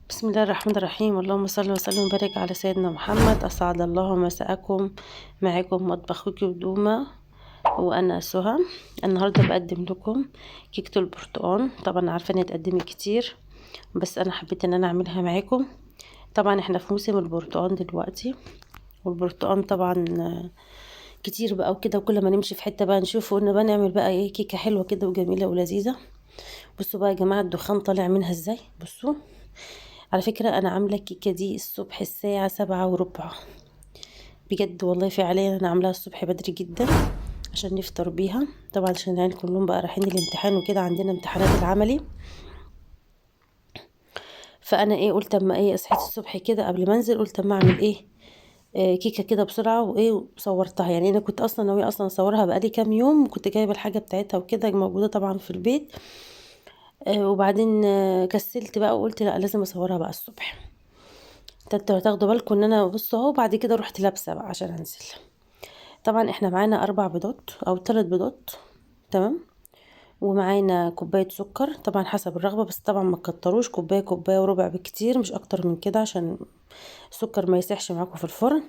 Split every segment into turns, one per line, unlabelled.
بسم الله الرحمن الرحيم. اللهم صل وسلم وبارك على سيدنا محمد. أسعد الله مساءكم. معاكم مطبخ كوكي ودومة، وأنا سهى. النهاردة بقدم لكم كيكة البرتقال. طبعا عارفة ان هي اتقدمت كتير، بس أنا حبيت ان أنا أعملها معاكم. طبعا احنا في موسم البرتقال دلوقتي، والبرتقال طبعا كتير بقى وكده، وكل ما نمشي في حتة بقى نشوف قلنا بقى نعمل بقى ايه كيكة حلوة كده وجميلة ولذيذة. بصوا بقى يا جماعة الدخان طالع منها ازاي. بصوا، على فكرة أنا عاملة الكيكة دي الصبح الساعة 7:15. بجد والله فعليا أنا عاملاها الصبح بدري جدا عشان نفطر بيها. طبعا عشان العيال كلهم بقى رايحين الامتحان وكده، عندنا امتحانات العملي. فأنا ايه قلت اما ايه صحيت الصبح كده قبل ما انزل، قلت اما اعمل ايه كيكة كده بسرعة، وايه وصورتها. يعني انا كنت اصلا ناوية اصلا اصورها بقالي كام يوم، وكنت جايبة الحاجة بتاعتها وكده موجودة طبعا في البيت. وبعدين كسلت بقى وقلت لا لازم اصورها بقى الصبح. انتوا هتاخدوا بالكم ان انا بص اهو بعد كده رحت لابسه بقى عشان انزل. طبعا احنا معانا 4 بيضات او 3 بيضات، تمام. ومعانا كوبايه سكر طبعا حسب الرغبه، بس طبعا ما تكتروش، كوبايه كوبايه وربع بالكتير، مش اكتر من كده عشان السكر ما يسيحش معاكم في الفرن.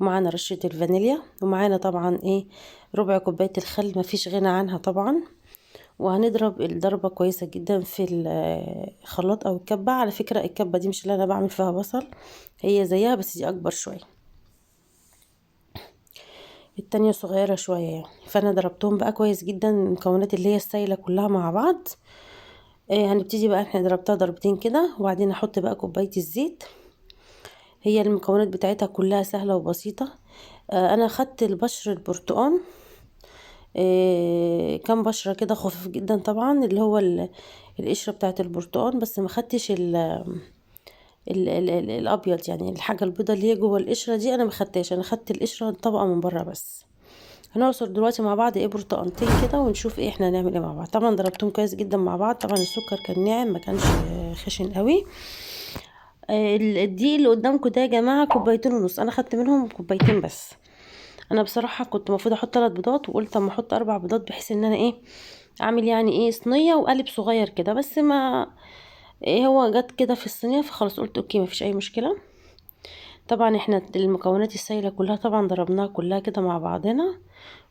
ومعانا رشه الفانيليا، ومعانا طبعا ايه ربع كوبايه الخل، ما فيش غنى عنها طبعا. وهنضرب الضربة كويسة جدا في الخلاط او الكبة. على فكرة الكبة دي مش اللي انا بعمل فيها بصل، هي زيها بس دي اكبر شوية، التانية صغيرة شوية يعني. فانا ضربتهم بقى كويس جدا، المكونات اللي هي السايلة كلها مع بعض. هنبتدي بقى احنا ضربتها ضربتين كده، وبعدين احط بقى كوباية الزيت. هي المكونات بتاعتها كلها سهلة وبسيطة. انا خدت البشر البرتقال، كام بشرة كده خفيف جدا طبعا، اللي هو القشرة بتاعت البرتقال، بس ما خدتش ال الابيض، يعني الحاجة البيضة اللي هي جوه القشرة دي انا ما خدتهاش، انا خدت القشرة طبقة من بره بس. هنعصر دلوقتي مع بعض ايه برتقانتين كده ونشوف ايه احنا هنعمل ايه مع بعض. طبعا ضربتهم كويس جدا مع بعض. طبعا السكر كان ناعم ما كانش خشن قوي. الدقيق اللي قدامكم ده يا جماعه كوبايتين ونص، انا خدت منهم كوبايتين بس. انا بصراحه كنت المفروض احط 3 بيضات، وقلت اما احط 4 بيضات بحيث ان انا ايه اعمل يعني ايه صينيه وقالب صغير كده، بس ما إيه هو جت كده في الصينيه، فخلاص قلت اوكي مفيش اي مشكله. طبعا احنا المكونات السائله كلها طبعا ضربناها كلها كده مع بعضنا،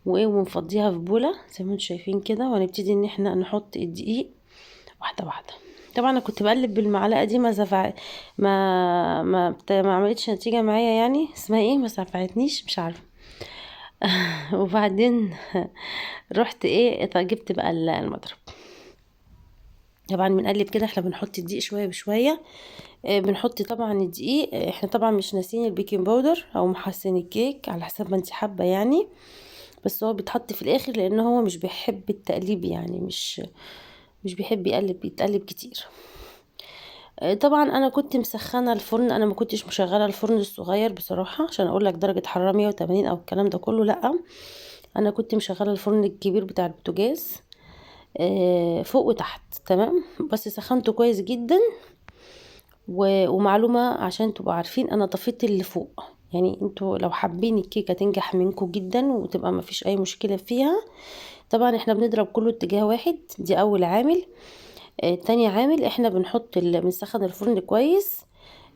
وايه ونفضيها في بوله زي ما انتم شايفين كده، وهنبتدي ان احنا نحط الدقيق واحده واحده. طبعا انا كنت بقلب بالمعلقه دي، ما عملتش نتيجه معايا، يعني اسمها ايه ما سفعتنيش مش عارفه. وبعدين رحت ايه جبت بقى المضرب. طبعا بنقلب كده، احنا بنحط الدقيق شويه بشويه. بنحط طبعا الدقيق، احنا طبعا مش ناسيين البيكنج باودر او محسن الكيك على حسب ما انت حابه يعني، بس هو بيتحط في الاخر لان هو مش بيحب التقليب، يعني مش بيحب يتقلب كتير. طبعا انا كنت مسخنه الفرن، انا ما كنتش مشغله الفرن الصغير بصراحه عشان اقول لك درجه حراره 180 او الكلام ده كله، لا. انا كنت مشغله الفرن الكبير بتاع البوتاجاز فوق وتحت، تمام. بس سخنته كويس جدا. ومعلومه عشان تبقوا عارفين، انا طفيت اللي فوق. يعني انتوا لو حابين الكيكه تنجح منكم جدا وتبقى ما فيش اي مشكله فيها، طبعا احنا بنضرب كله اتجاه واحد، دي اول عامل. تاني عامل احنا بنسخن الفرن كويس.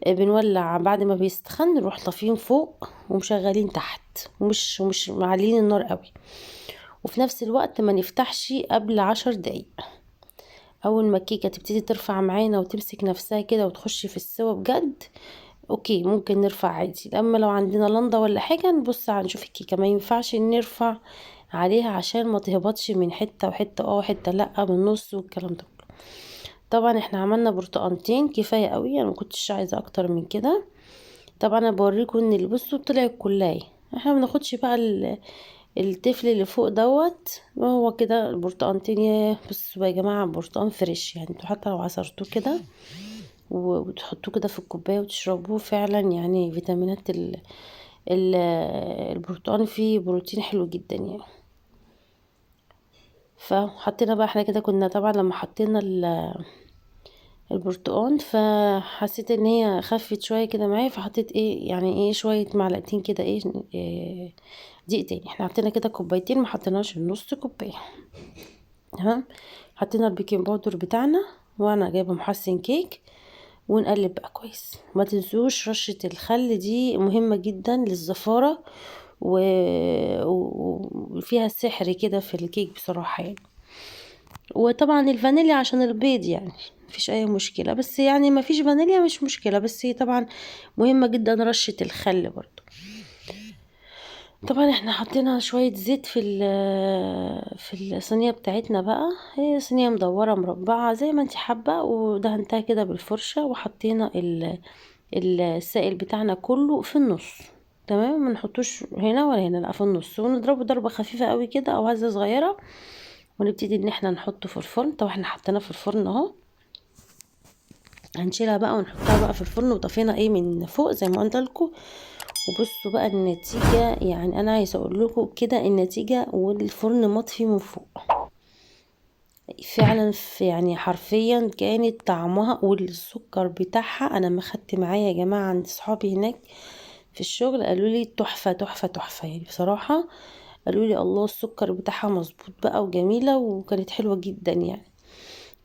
بنولع بعد ما بيسخن نروح طافيين فوق ومشغلين تحت، ومش معلين النار قوي. وفي نفس الوقت ما نفتحش قبل 10 دقايق. اول ما الكيكه تبتدي ترفع معانا وتمسك نفسها كده وتخش في السوا بجد، اوكي ممكن نرفع عادي. اما لو عندنا لنده ولا حاجه نبص على نشوف الكيكه، ما ينفعش نرفع عليها عشان ما تهبطش من حته وحته وحته لا من النص والكلام ده. طبعا احنا عملنا برتقانتين كفايه قوي، انا ما كنتش عايزه اكتر من كده. طبعا انا بوريكم ان اللي بصوا طلع كلاي. احنا ما بناخدش بقى التفل اللي فوق دوت، وهو كده البرتقانتين. يا بصوا يا جماعه برتقان فريش، يعني انتوا حتى لو عصرتوه كده وتحطوه كده في الكوبايه وتشربوه، فعلا يعني فيتامينات ال البرتقان فيه بروتين حلو جدا يعني. فحطينا بقى احنا كده، كنا طبعا لما حطينا البرتقال فحسيت ان هي خفت شويه كده معايا، فحطيت ايه يعني ايه شويه معلقتين كده دقيق تاني. احنا حطينا كده كوبايتين، ما حطيناش النص كوبايه، تمام. حطينا البيكنج باودر بتاعنا، وانا جايبه محسن كيك، ونقلب بقى كويس. ما تنسوش رشة الخل دي مهمة جدا للزفارة، وفيها سحر كده في الكيك بصراحة يعني. وطبعا الفانيليا عشان البيض يعني مفيش اي مشكلة، بس يعني مفيش فانيليا مش مشكلة، بس هي طبعا مهمة جدا رشة الخل برضو. طبعا احنا حطينا شوية زيت في الصينية بتاعتنا بقى. هي صينية مدورة مربعة زي ما انت حابة، ودهنتها كده بالفرشة، وحطينا السائل بتاعنا كله في النص. تمام، ما نحطوش هنا ولا هنا، لا في النص، ونضربه ضربة خفيفة قوي كده او هزة صغيرة، ونبتدي ان احنا نحطه في الفرن. طبعا احنا حطيناه في الفرن اهو، هنشيلها بقى ونحطها بقى في الفرن، وطفينا ايه من فوق زي ما قلت لكم. وبصوا بقى النتيجة، يعني انا عايزه اقول لكم كده النتيجة، والفرن مطفي من فوق فعلا. يعني حرفيا كانت طعمها والسكر بتاعها، انا ما خدت معايا يا جماعة عند صحابي هناك في الشغل قالوا لي تحفة تحفة تحفة يعني بصراحة. قالوا لي الله السكر بتاعها مظبوط بقى وجميلة، وكانت حلوة جدا يعني.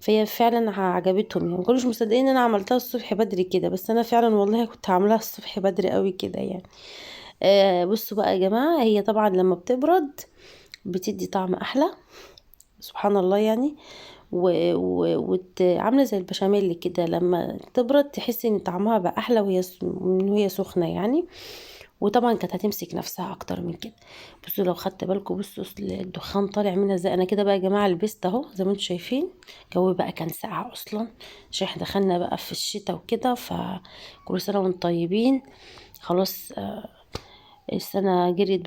فهي فعلا عجبتهم يعني، ما كانوش مصدقين ان انا عملتها الصبح بدري كده، بس انا فعلا والله كنت عاملاها الصبح بدري قوي كده يعني. بصوا بقى يا جماعة، هي طبعا لما بتبرد بتدي طعم احلى سبحان الله يعني. عامله زي البشاميل كده، لما تبرد تحسي ان طعمها بقى احلى من وهي سخنه يعني. وطبعا كانت هتمسك نفسها اكتر من كده. بصوا لو خدت بالكم، بصوا الدخان طالع منها ازاي. انا كده بقى يا جماعه لبست اهو زي ما انتم شايفين. الجو بقى كان ساقع اصلا عشان احنا دخلنا بقى في الشتاء وكده، فكل سنه وانتم طيبين. خلاص السنه جريت